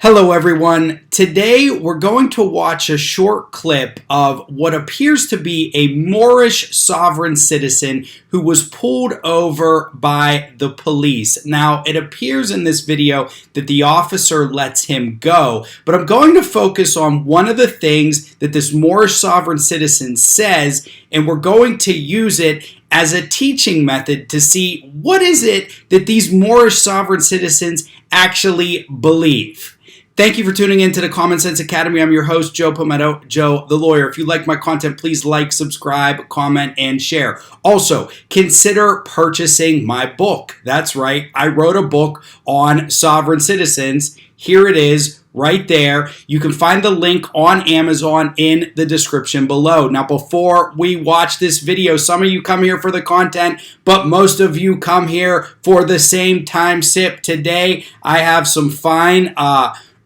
Hello everyone. Today we're going to watch a short clip of what appears to be a Moorish sovereign citizen who was pulled over by the police. Now it appears in this video that the officer lets him go, but I'm going to focus on one of the things that this Moorish sovereign citizen says, and we're going to use it as a teaching method to see what is it that these Moorish sovereign citizens actually believe. Thank you for tuning in to the Common Sense Academy. I'm your host, Joe Palmetto, Joe the Lawyer. If you like my content, please like, subscribe, comment, and share. Also, consider purchasing my book. That's right, I wrote a book on sovereign citizens. Here it is, right there. You can find the link on Amazon in the description below. Now, before we watch this video, some of you come here for the content, but most of you come here for the same time sip. Today, I have some fine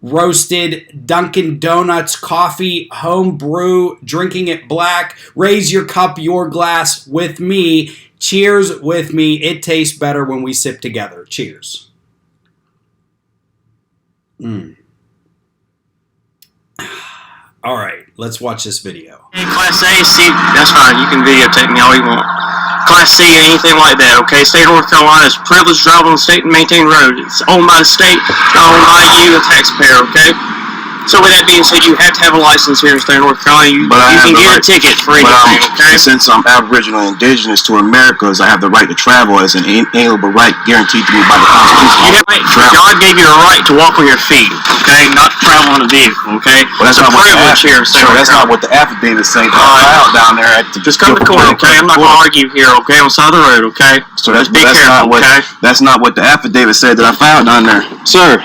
roasted Dunkin' Donuts coffee, home brew, drinking it black. Raise your cup, your glass with me. Cheers with me. It tastes better when we sip together. Cheers. All right, let's watch this video. Class A, C, that's fine. You can videotape me all you want. Class C, anything like that, okay? State of North Carolina is privileged to drive on the state and maintain roads. It's owned by the state, not owned by you, the taxpayer, okay? So with that being said, you have to have a license here in the state of North Carolina. You can get a ticket for anything, okay? Since I'm Aboriginal and indigenous to Americas, I have the right to travel as an inalienable right guaranteed to me by the Constitution. God gave you a right to walk on your feet, okay? Not to travel in a vehicle, okay? Well, that's it's not a privilege here in the state of North Carolina. That's not what the affidavit saying. Out down there at the just come to court, okay? I'm not going to argue here, okay? On the side of the road, okay? So that's not what the affidavit said that I found down there, sir.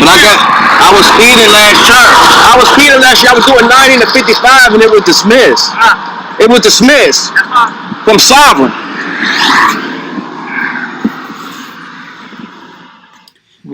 But I was speeding last year. I was doing 90 to 55, and it was dismissed. It was dismissed from sovereign.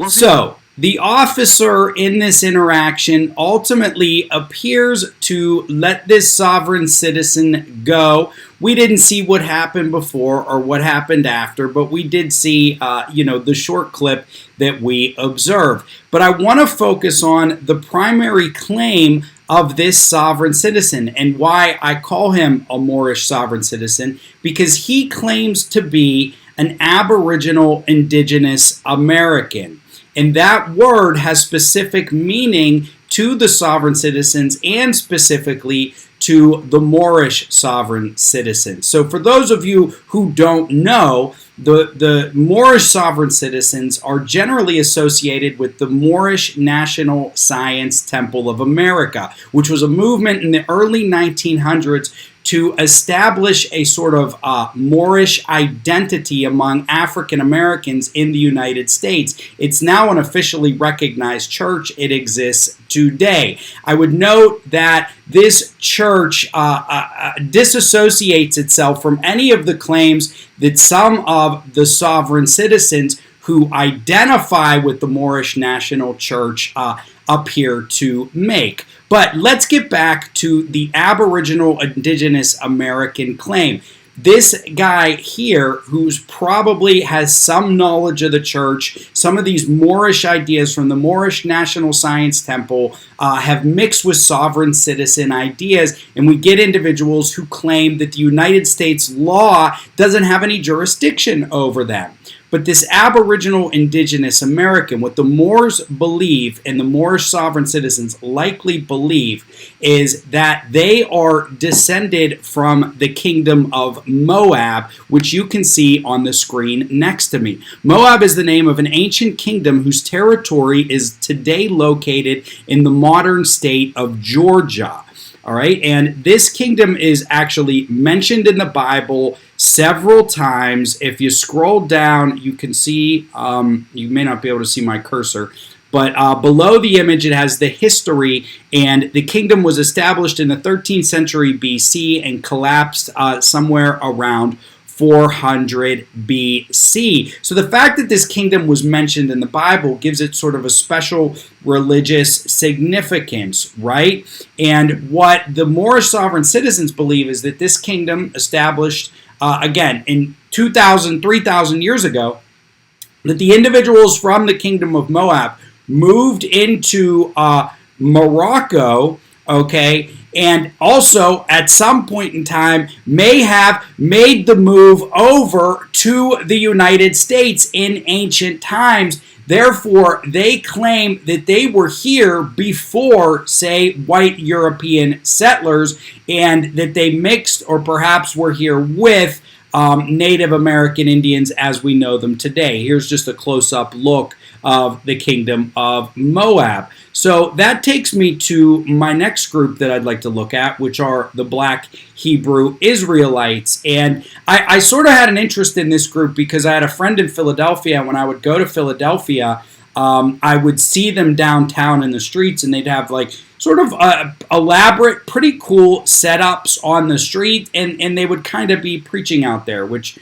So, the officer in this interaction ultimately appears to let this sovereign citizen go. We didn't see what happened before or what happened after, but we did see, the short clip that we observed. But I want to focus on the primary claim of this sovereign citizen and why I call him a Moorish sovereign citizen, because he claims to be an Aboriginal indigenous American. And that word has specific meaning to the sovereign citizens and specifically to the Moorish sovereign citizens. So for those of you who don't know, the Moorish sovereign citizens are generally associated with the Moorish National Science Temple of America, which was a movement in the early 1900s to establish a sort of Moorish identity among African Americans in the United States. It's now an officially recognized church. It exists today. I would note that this church disassociates itself from any of the claims that some of the sovereign citizens who identify with the Moorish National Church appear to make. But let's get back to the Aboriginal Indigenous American claim. This guy here, who's probably has some knowledge of the church, some of these Moorish ideas from the Moorish National Science Temple have mixed with sovereign citizen ideas, and we get individuals who claim that the United States law doesn't have any jurisdiction over them. But this Aboriginal Indigenous American, what the Moors believe, and the Moorish sovereign citizens likely believe, is that they are descended from the kingdom of Moab, which you can see on the screen next to me. Moab is the name of an ancient kingdom whose territory is today located in the modern state of Georgia. All right, and this kingdom is actually mentioned in the Bible several times. If you scroll down, you can see, you may not be able to see my cursor, but below the image it has the history, and the kingdom was established in the 13th century BC and collapsed somewhere around 400 BC. So the fact that this kingdom was mentioned in the Bible gives it sort of a special religious significance, right? And what the Moorish sovereign citizens believe is that this kingdom established, again, in 2,000, 3,000 years ago, that the individuals from the kingdom of Moab moved into Morocco, okay, and also at some point in time may have made the move over to the United States in ancient times. Therefore, they claim that they were here before, say, white European settlers, and that they mixed or perhaps were here with Native American Indians as we know them today. Here's just a close-up look of the Kingdom of Moab. So that takes me to my next group that I'd like to look at, which are the Black Hebrew Israelites. And I sort of had an interest in this group because I had a friend in Philadelphia. When I would go to Philadelphia, I would see them downtown in the streets, and they'd have like sort of elaborate, pretty cool setups on the street, and they would kind of be preaching out there, which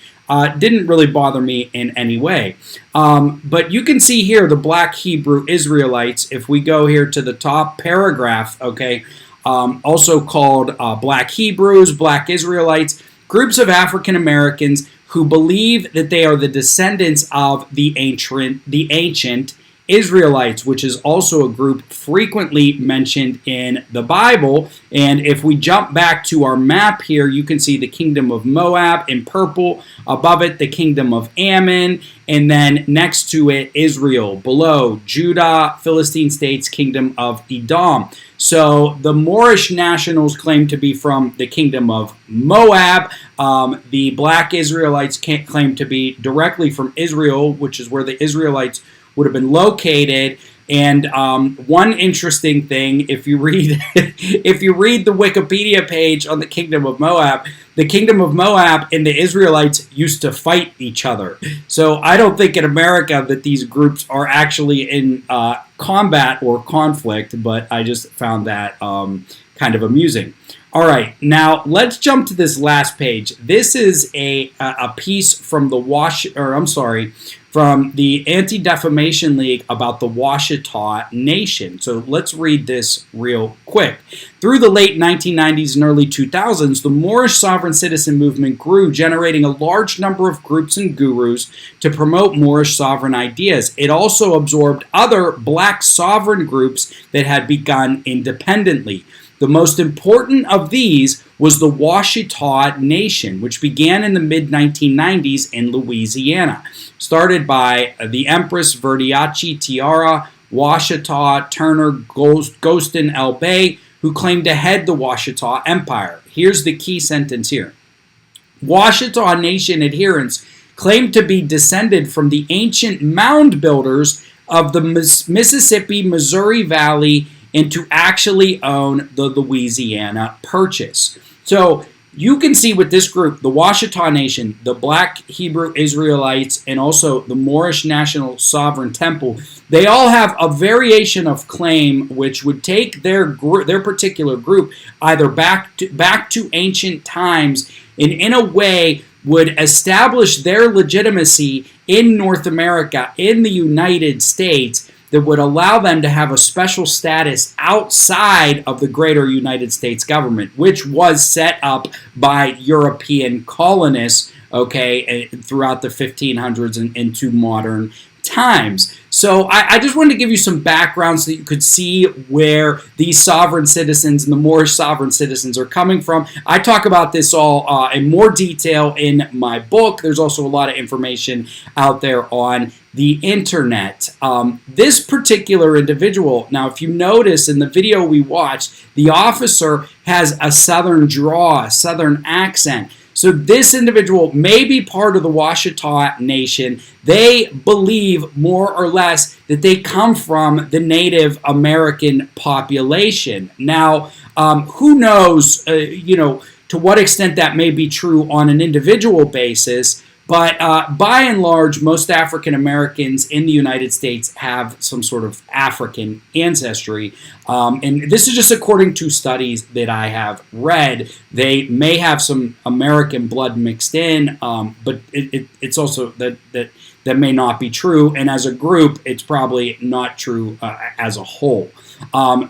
didn't really bother me in any way. But you can see here the Black Hebrew Israelites. If we go here to the top paragraph, okay, also called Black Hebrews, Black Israelites, groups of African Americans who believe that they are the descendants of the ancient Israelites, which is also a group frequently mentioned in the Bible. And if we jump back to our map here, you can see the Kingdom of Moab in purple, above it the Kingdom of Ammon, and then next to it Israel, below Judah, Philistine states, Kingdom of Edom. So the Moorish nationals claim to be from the Kingdom of Moab. The Black Israelites claim to be directly from Israel, which is where the Israelites would have been located. And one interesting thing, if you read the Wikipedia page on the Kingdom of Moab and the Israelites used to fight each other. So I don't think in America that these groups are actually in combat or conflict, but I just found that kind of amusing. All right, now let's jump to this last page. This is a piece from from the Anti-Defamation League about the Washita Nation. So let's read this real quick. Through the late 1990s and early 2000s, the Moorish sovereign citizen movement grew, generating a large number of groups and gurus to promote Moorish sovereign ideas. It also absorbed other black sovereign groups that had begun independently. The most important of these was the Washita Nation, which began in the mid-1990s in Louisiana. Started by the Empress Verdiachi Tiara, Washita Turner Gostin El Bey, who claimed to head the Washita Empire. Here's the key sentence here. Washita Nation adherents claimed to be descended from the ancient mound builders of the Mississippi-Missouri Valley and to actually own the Louisiana Purchase. So you can see with this group, the Washita Nation, the Black Hebrew Israelites, and also the Moorish National Sovereign Temple, they all have a variation of claim which would take their particular group either back to ancient times, and in a way would establish their legitimacy in North America, in the United States, that would allow them to have a special status outside of the greater United States government, which was set up by European colonists, okay, throughout the 1500s and into modern times. So I just wanted to give you some background so that you could see where these sovereign citizens and the Moorish sovereign citizens are coming from. I talk about this all in more detail in my book. There's also a lot of information out there on the internet. This particular individual, now if you notice in the video we watched, the officer has a southern draw, a southern accent. So this individual may be part of the Washita Nation. They believe more or less that they come from the Native American population. Now, who knows, to what extent that may be true on an individual basis, but by and large, most African Americans in the United States have some sort of African ancestry. And this is just according to studies that I have read. They may have some American blood mixed in, but it's also that that may not be true, and as a group, it's probably not true as a whole.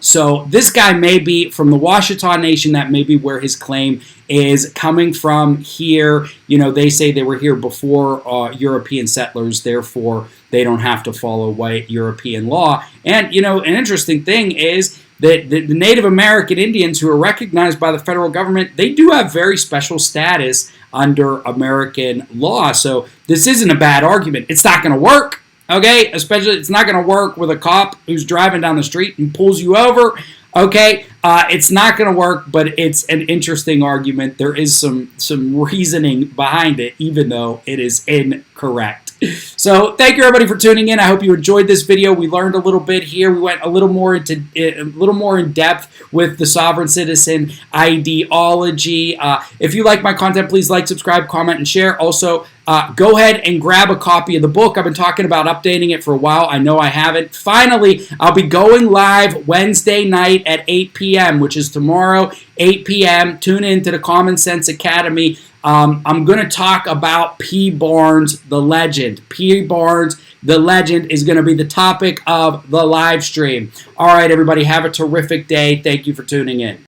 So this guy may be from the Washita Nation. That may be where his claim is coming from here. You know, they say they were here before European settlers, therefore they don't have to follow white European law. And, you know, an interesting thing is that the Native American Indians, who are recognized by the federal government, they do have very special status under American law. So this isn't a bad argument. It's not going to work, okay? Especially, it's not going to work with a cop who's driving down the street and pulls you over, okay? It's not going to work, but it's an interesting argument. There is some reasoning behind it, even though it is incorrect. So thank you everybody for tuning in. I hope you enjoyed this video. We learned a little bit here. We went a little more in depth with the sovereign citizen ideology. If you like my content, please like, subscribe, comment, and share. Also, go ahead and grab a copy of the book. I've been talking about updating it for a while. I know I haven't. Finally, I'll be going live Wednesday night at 8 p.m., which is tomorrow, 8 p.m. Tune in to the Common Sense Academy. I'm going to talk about P. Barnes, the legend. P. Barnes, the legend, is going to be the topic of the live stream. All right, everybody, have a terrific day. Thank you for tuning in.